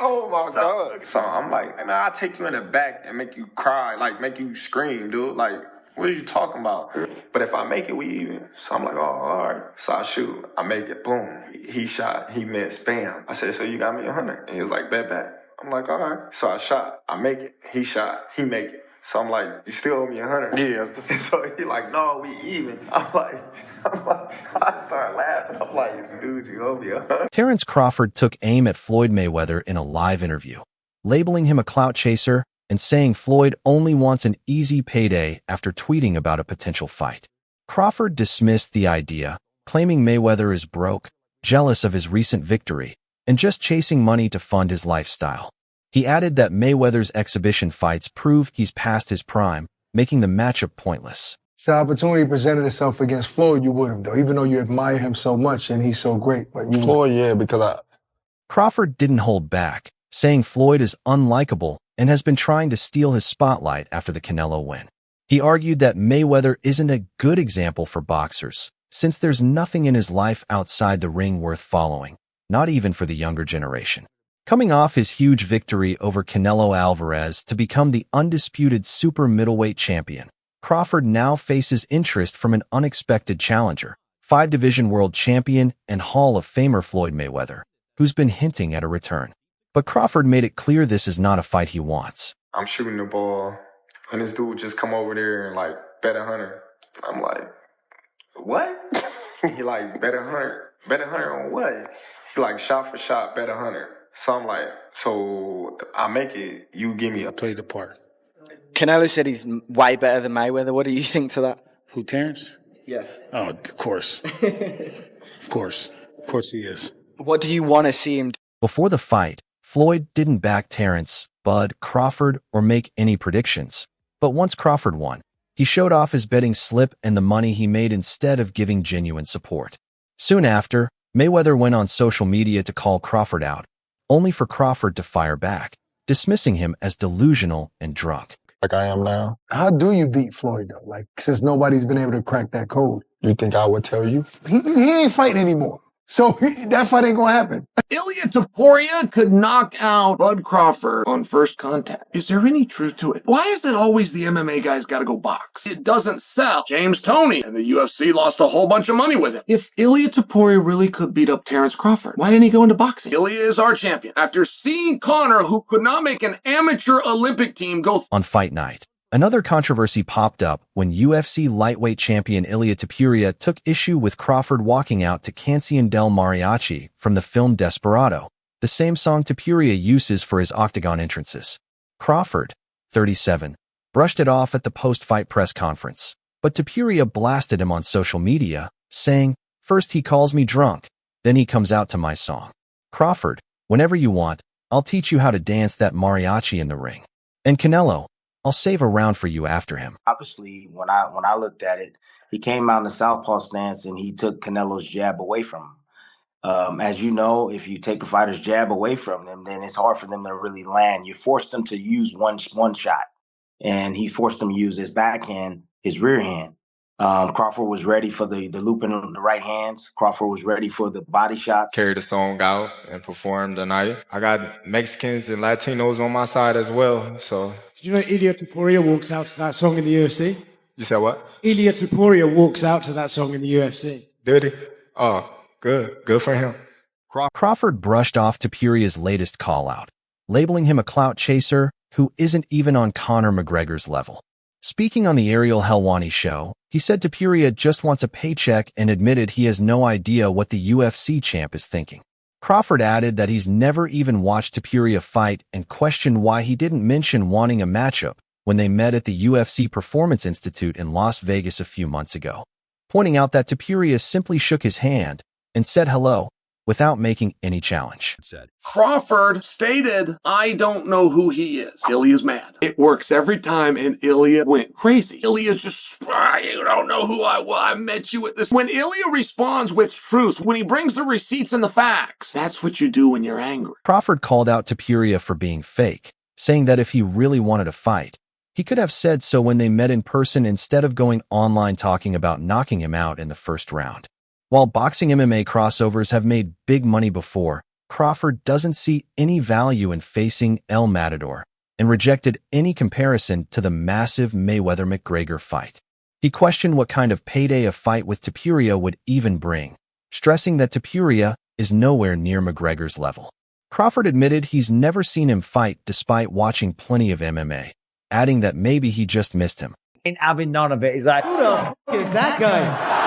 Oh my God. So I'm like, man, I'll take you in the back and make you cry, like make you scream, dude. Like, what are you talking about? But if I make it, we even. So I'm like, oh, all right. So I shoot. I make it. Boom. He shot. He missed. Bam. I said, so you got me 100. And he was like, bet back. I'm like, all right. So I shot. I make it. He shot. He make it. So I'm like, you still owe me 100? Yeah. And so he like, no, we even. I start laughing. I'm like, dude, you owe me 100. Terence Crawford took aim at Floyd Mayweather in a live interview, labeling him a clout chaser and saying Floyd only wants an easy payday after tweeting about a potential fight. Crawford dismissed the idea, claiming Mayweather is broke, jealous of his recent victory, and just chasing money to fund his lifestyle. He added that Mayweather's exhibition fights prove he's past his prime, making the matchup pointless. If the opportunity presented itself against Floyd, you would have, though, even though you admire him so much and he's so great. But Floyd, yeah, because Crawford didn't hold back, saying Floyd is unlikable and has been trying to steal his spotlight after the Canelo win. He argued that Mayweather isn't a good example for boxers, since there's nothing in his life outside the ring worth following, not even for the younger generation. Coming off his huge victory over Canelo Alvarez to become the undisputed super middleweight champion, Crawford now faces interest from an unexpected challenger, 5-division world champion and Hall of Famer Floyd Mayweather, who's been hinting at a return. But Crawford made it clear this is not a fight he wants. I'm shooting the ball, and this dude just come over there and like, bet 100. I'm like, what? He like, bet 100? Bet 100 on what? He like, shot for shot, bet 100. So I'm like, so I make it, you give me a play the part. Canelo said he's way better than Mayweather. What do you think to that? Who, Terence? Yeah. Oh, of course. Of course. Of course he is. What do you want to see him do? Before the fight, Floyd didn't back Terence, Bud, Crawford, or make any predictions. But once Crawford won, he showed off his betting slip and the money he made instead of giving genuine support. Soon after, Mayweather went on social media to call Crawford out, only for Crawford to fire back, dismissing him as delusional and drunk. Like I am now. How do you beat Floyd, though? Like, since nobody's been able to crack that code. You think I would tell you? He ain't fighting anymore. So that fight ain't gonna happen. Ilia Topuria could knock out Bud Crawford on first contact. Is there any truth to it? Why is it always the MMA guys gotta go box? It doesn't sell. James Toney and the UFC lost a whole bunch of money with him. If Ilia Topuria really could beat up Terence Crawford, why didn't he go into boxing? Ilia is our champion. After seeing Conor, who could not make an amateur Olympic team, go on fight night, another controversy popped up when UFC lightweight champion Ilia Topuria took issue with Crawford walking out to Canción del Mariachi from the film Desperado, the same song Topuria uses for his octagon entrances. Crawford, 37, brushed it off at the post-fight press conference, but Topuria blasted him on social media, saying, "First he calls me drunk, then he comes out to my song. Crawford, whenever you want, I'll teach you how to dance that mariachi in the ring. And Canelo, I'll save a round for you after him." Obviously, when I looked at it, he came out in the southpaw stance and he took Canelo's jab away from him. As you know, if you take a fighter's jab away from them, then it's hard for them to really land. You force them to use one shot, and he forced them to use his backhand, his rear hand. Crawford was ready for the loop in the right hands. Crawford was ready for the body shot. Carried the song out and performed tonight. I got Mexicans and Latinos on my side as well, so. Did you know Ilia Topuria walks out to that song in the UFC? You said what? Ilia Topuria walks out to that song in the UFC. Did he? Oh, good. Good for him. Crawford brushed off Topuria's latest call-out, labeling him a clout chaser who isn't even on Conor McGregor's level. Speaking on the Ariel Helwani show, he said Topuria just wants a paycheck and admitted he has no idea what the UFC champ is thinking. Crawford added that he's never even watched Topuria fight and questioned why he didn't mention wanting a matchup when they met at the UFC Performance Institute in Las Vegas a few months ago, pointing out that Topuria simply shook his hand and said hello without making any challenge. Crawford stated, "I don't know who he is." Ilia's mad. It works every time, and Ilia went crazy. Ilia's just, "You don't know who I met you at this." When Ilia responds with truth, when he brings the receipts and the facts, that's what you do when you're angry. Crawford called out Topuria for being fake, saying that if he really wanted a fight, he could have said so when they met in person instead of going online talking about knocking him out in the first round. While boxing MMA crossovers have made big money before, Crawford doesn't see any value in facing El Matador and rejected any comparison to the massive Mayweather-McGregor fight. He questioned what kind of payday a fight with Topuria would even bring, stressing that Topuria is nowhere near McGregor's level. Crawford admitted he's never seen him fight despite watching plenty of MMA, adding that maybe he just missed him. Ain't having none of it. He's like, who the f*** is that guy?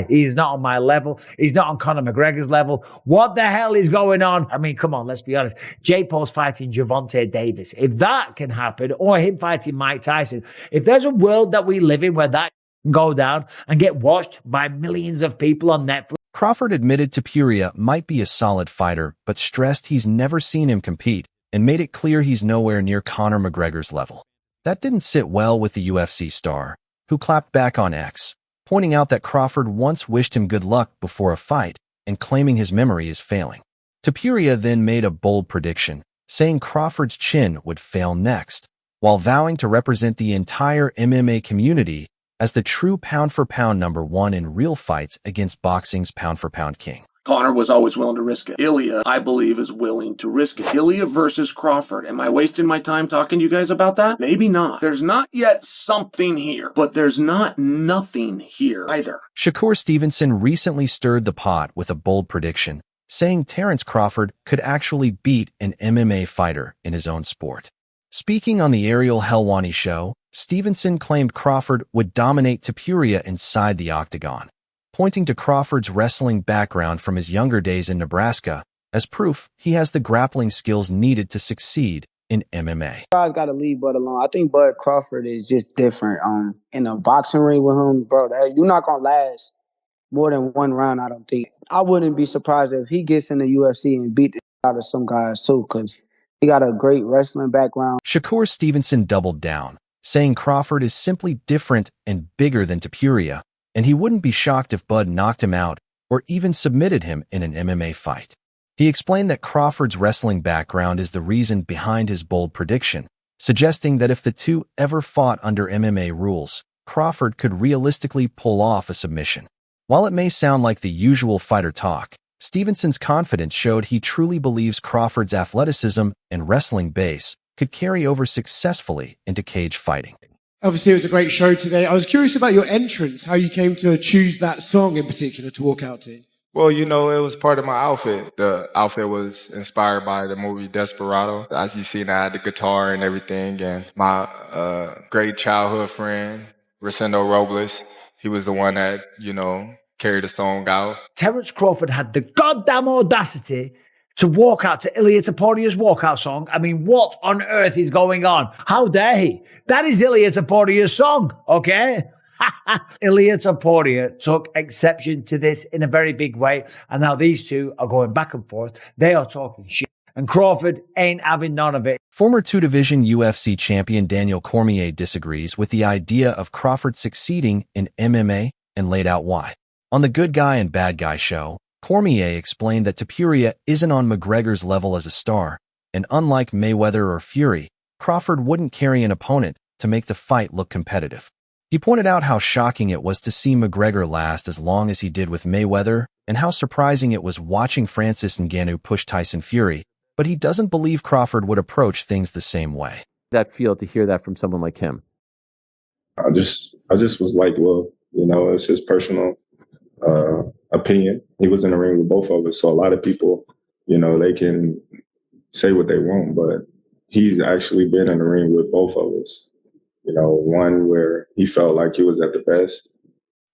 He's not on my level. He's not on Conor McGregor's level. What the hell is going on? I mean, come on, let's be honest. Jake Paul's fighting Gervonta Davis. If that can happen, or him fighting Mike Tyson, if there's a world that we live in where that can go down and get watched by millions of people on Netflix. Crawford admitted Topuria might be a solid fighter, but stressed he's never seen him compete and made it clear he's nowhere near Conor McGregor's level. That didn't sit well with the UFC star, who clapped back on X, pointing out that Crawford once wished him good luck before a fight and claiming his memory is failing. Topuria then made a bold prediction, saying Crawford's chin would fail next, while vowing to represent the entire MMA community as the true pound-for-pound #1 in real fights against boxing's pound-for-pound king. Conor was always willing to risk it. Ilya, I believe, is willing to risk it. Ilya versus Crawford. Am I wasting my time talking to you guys about that? Maybe not. There's not yet something here, but there's not nothing here either. Shakur Stevenson recently stirred the pot with a bold prediction, saying Terence Crawford could actually beat an MMA fighter in his own sport. Speaking on the Ariel Helwani show, Stevenson claimed Crawford would dominate Topuria inside the octagon, pointing to Crawford's wrestling background from his younger days in Nebraska as proof he has the grappling skills needed to succeed in MMA. Guys got to leave Bud alone. I think Bud Crawford is just different. In a boxing ring with him, bro, you're not going to last more than one round, I don't think. I wouldn't be surprised if he gets in the UFC and beat the out of some guys too, because he got a great wrestling background. Shakur Stevenson doubled down, saying Crawford is simply different and bigger than Topuria, and he wouldn't be shocked if Bud knocked him out or even submitted him in an MMA fight. He explained that Crawford's wrestling background is the reason behind his bold prediction, suggesting that if the two ever fought under MMA rules, Crawford could realistically pull off a submission. While it may sound like the usual fighter talk, Stevenson's confidence showed he truly believes Crawford's athleticism and wrestling base could carry over successfully into cage fighting. Obviously, it was a great show today. I was curious about your entrance, how you came to choose that song in particular to walk out to. Well, you know, it was part of my outfit. The outfit was inspired by the movie Desperado. As you see, I had the guitar and everything, and my great childhood friend, Rosendo Robles, he was the one that, you know, carried the song out. Terence Crawford had the goddamn audacity to walk out to Ilya Topuria's walkout song. I mean, what on earth is going on? How dare he? That is Ilya Topuria's song, okay? Ilya Topuria took exception to this in a very big way, and now these two are going back and forth. They are talking shit, and Crawford ain't having none of it. Former two-division UFC champion Daniel Cormier disagrees with the idea of Crawford succeeding in MMA and laid out why. On the Good Guy and Bad Guy show, Cormier explained that Topuria isn't on McGregor's level as a star, and unlike Mayweather or Fury, Crawford wouldn't carry an opponent to make the fight look competitive. He pointed out how shocking it was to see McGregor last as long as he did with Mayweather, and how surprising it was watching Francis Ngannou push Tyson Fury, but he doesn't believe Crawford would approach things the same way. That feel to hear that from someone like him? I just was like, well, you know, it's his personal opinion. He was in the ring with both of us, so a lot of people, you know, they can say what they want, but he's actually been in the ring with both of us. You know, one where he felt like he was at the best.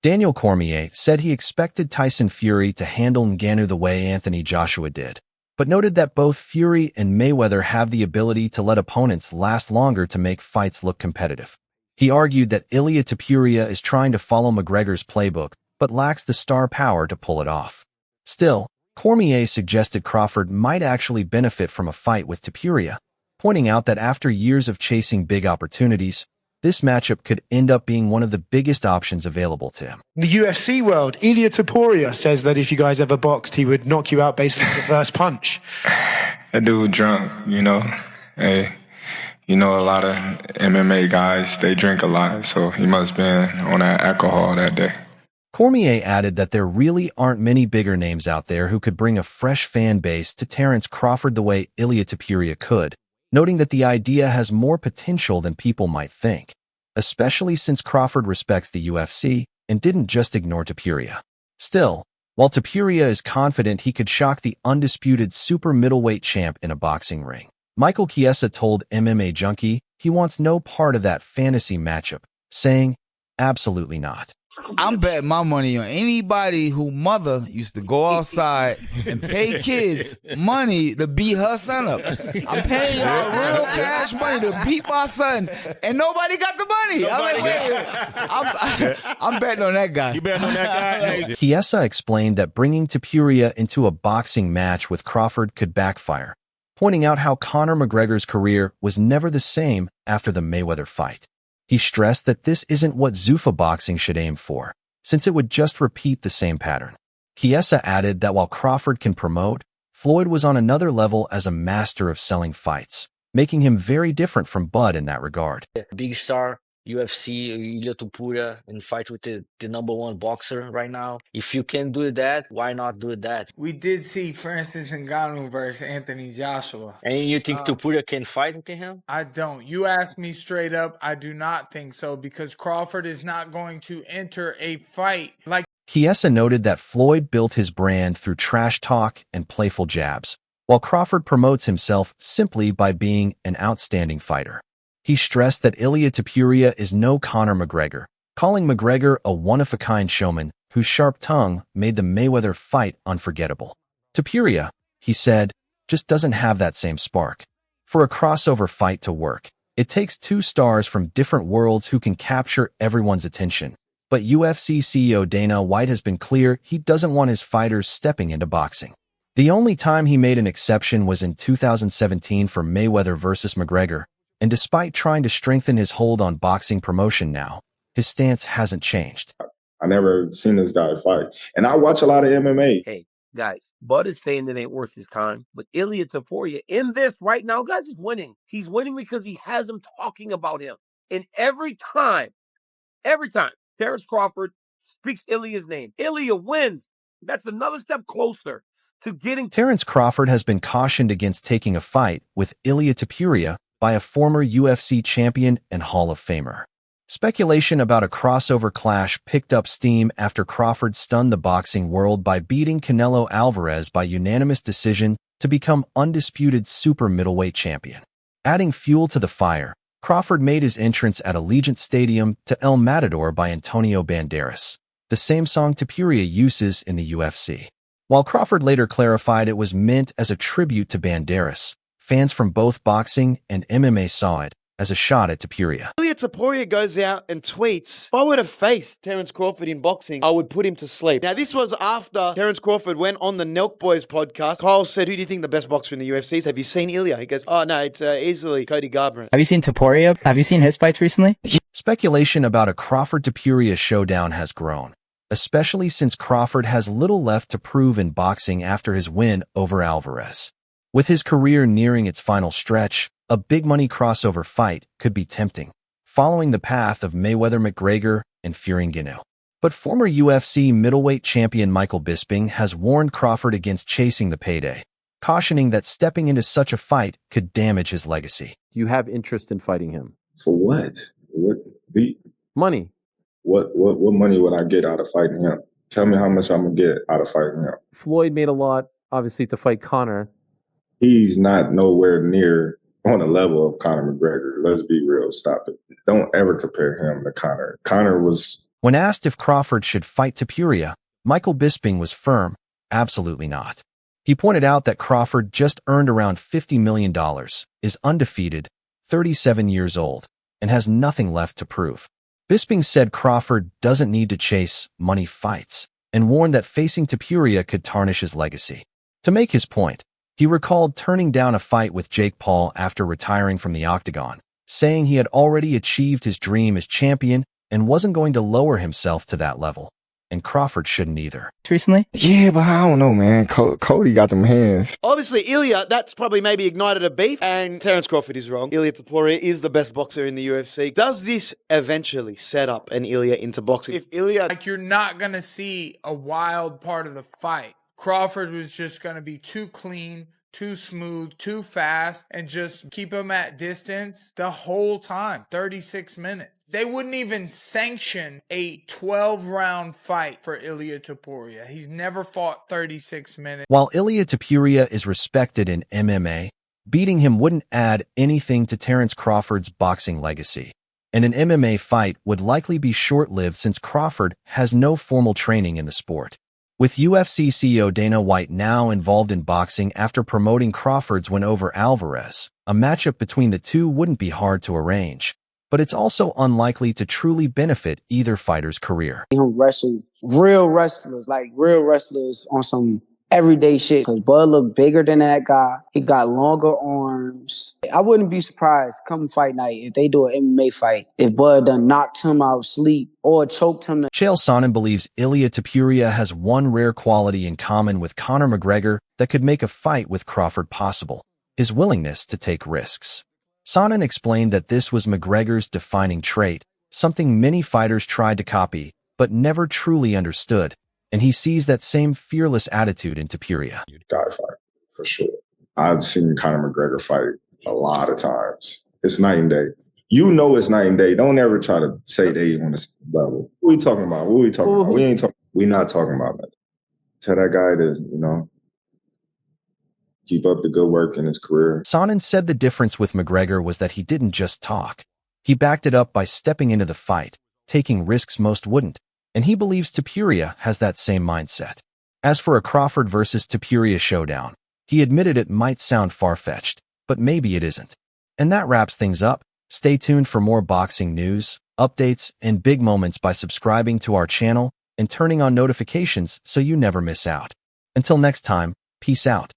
Daniel Cormier said he expected Tyson Fury to handle Ngannou the way Anthony Joshua did, but noted that both Fury and Mayweather have the ability to let opponents last longer to make fights look competitive. He argued that Ilya Topuria is trying to follow McGregor's playbook, but lacks the star power to pull it off. Still, Cormier suggested Crawford might actually benefit from a fight with Topuria, pointing out that after years of chasing big opportunities, this matchup could end up being one of the biggest options available to him. The UFC world, Ilya Topuria says that if you guys ever boxed, he would knock you out basically the first punch. That dude drunk, you know. Hey, you know, a lot of MMA guys, they drink a lot, so he must have been on that alcohol that day. Cormier added that there really aren't many bigger names out there who could bring a fresh fan base to Terence Crawford the way Ilia Topuria could, noting that the idea has more potential than people might think, especially since Crawford respects the UFC and didn't just ignore Topuria. Still, while Topuria is confident he could shock the undisputed super middleweight champ in a boxing ring, Michael Chiesa told MMA Junkie he wants no part of that fantasy matchup, saying, "Absolutely not." I'm betting my money on anybody who mother used to go outside and pay kids money to beat her son up. I'm paying y'all real cash money to beat my son, and nobody got the money. I'm betting on that guy. You betting on that guy? Chiesa explained that bringing Topuria into a boxing match with Crawford could backfire, pointing out how Conor McGregor's career was never the same after the Mayweather fight. He stressed that this isn't what Zuffa boxing should aim for, since it would just repeat the same pattern. Chiesa added that while Crawford can promote, Floyd was on another level as a master of selling fights, making him very different from Bud in that regard. Big star, UFC, Ilia Topuria, and fight with the #1 boxer right now. If you can do that, why not do that? We did see Francis Ngannou versus Anthony Joshua. And you think Topuria can fight with him? I don't. You asked me straight up, I do not think so, because Crawford is not going to enter a fight like. Chiesa noted that Floyd built his brand through trash talk and playful jabs, while Crawford promotes himself simply by being an outstanding fighter. He stressed that Ilia Topuria is no Conor McGregor, calling McGregor a one-of-a-kind showman whose sharp tongue made the Mayweather fight unforgettable. Topuria, he said, just doesn't have that same spark. For a crossover fight to work, it takes two stars from different worlds who can capture everyone's attention. But UFC CEO Dana White has been clear he doesn't want his fighters stepping into boxing. The only time he made an exception was in 2017 for Mayweather versus McGregor, and despite trying to strengthen his hold on boxing promotion now, his stance hasn't changed. I never seen this guy fight. And I watch a lot of MMA. Hey, guys, Bud is saying it ain't worth his time, but Ilia Topuria in this right now, guys, is winning. He's winning because he has him talking about him. And every time, Terence Crawford speaks Ilia's name, Ilia wins. That's another step closer to getting. Terence Crawford has been cautioned against taking a fight with Ilia Topuria by a former UFC champion and Hall of Famer. Speculation about a crossover clash picked up steam after Crawford stunned the boxing world by beating Canelo Alvarez by unanimous decision to become undisputed super middleweight champion. Adding fuel to the fire, Crawford made his entrance at Allegiant Stadium to El Matador by Antonio Banderas, the same song Topuria uses in the UFC. While Crawford later clarified it was meant as a tribute to Banderas, fans from both boxing and MMA saw it as a shot at Topuria. Ilia Topuria goes out and tweets, if I were to face Terence Crawford in boxing, I would put him to sleep. Now, this was after Terence Crawford went on the Nelk Boys podcast. Kyle said, who do you think the best boxer in the UFC is? Have you seen Ilia? He goes, oh, no, it's easily Cody Garbrandt. Have you seen Topuria? Have you seen his fights recently? Speculation about a Crawford-Topuria showdown has grown, especially since Crawford has little left to prove in boxing after his win over Alvarez. With his career nearing its final stretch, a big-money crossover fight could be tempting, following the path of Mayweather-McGregor and Fury Ngannou. But former UFC middleweight champion Michael Bisping has warned Crawford against chasing the payday, cautioning that stepping into such a fight could damage his legacy. Do you have interest in fighting him? For what? Money. What money would I get out of fighting him? Tell me how much I'm going to get out of fighting him. Floyd made a lot, obviously, to fight Conor. He's not nowhere near on the level of Conor McGregor. Let's be real. Stop it. Don't ever compare him to Conor. Conor was... When asked if Crawford should fight Topuria, Michael Bisping was firm, absolutely not. He pointed out that Crawford just earned around $50 million, is undefeated, 37 years old, and has nothing left to prove. Bisping said Crawford doesn't need to chase money fights, and warned that facing Topuria could tarnish his legacy. To make his point, he recalled turning down a fight with Jake Paul after retiring from the octagon, saying he had already achieved his dream as champion and wasn't going to lower himself to that level. and Crawford shouldn't either. Recently? Yeah, but I don't know, man. Cody got them hands. Obviously, Ilya, that's probably maybe ignited a beef, and Terence Crawford is wrong. Ilya Topuria is the best boxer in the UFC. Does this eventually set up an Ilya into boxing? If Ilya... Like, you're not going to see a wild part of the fight. Crawford was just going to be too clean, too smooth, too fast, and just keep him at distance the whole time, 36 minutes. They wouldn't even sanction a 12-round fight for Ilya Topuria. He's never fought 36 minutes. While Ilya Topuria is respected in MMA, beating him wouldn't add anything to Terence Crawford's boxing legacy. And an MMA fight would likely be short-lived since Crawford has no formal training in the sport. With UFC CEO Dana White now involved in boxing after promoting Crawford's win over Alvarez, a matchup between the two wouldn't be hard to arrange. But it's also unlikely to truly benefit either fighter's career. Him wrestle real wrestlers, like real wrestlers on some everyday shit. Because Bud looked bigger than that guy. He got longer arms. I wouldn't be surprised come fight night if they do an MMA fight, if Bud done knocked him out sleep or choked him. Chael Sonnen believes Ilya Topuria has one rare quality in common with Conor McGregor that could make a fight with Crawford possible: his willingness to take risks. Sonnen explained that this was McGregor's defining trait, something many fighters tried to copy, but never truly understood, and he sees that same fearless attitude in Topuria. Gotta fight, for sure. I've seen Conor McGregor fight a lot of times. It's night and day. You know it's night and day. Don't ever try to say they on the same level. What are we talking about? What are we talking about? We're not talking about that. Tell that guy to, keep up the good work in his career. Sonnen said the difference with McGregor was that he didn't just talk. He backed it up by stepping into the fight, taking risks most wouldn't, and he believes Topuria has that same mindset. As for a Crawford versus Topuria showdown, he admitted it might sound far-fetched, but maybe it isn't. And that wraps things up. Stay tuned for more boxing news, updates, and big moments by subscribing to our channel and turning on notifications so you never miss out. Until next time, peace out.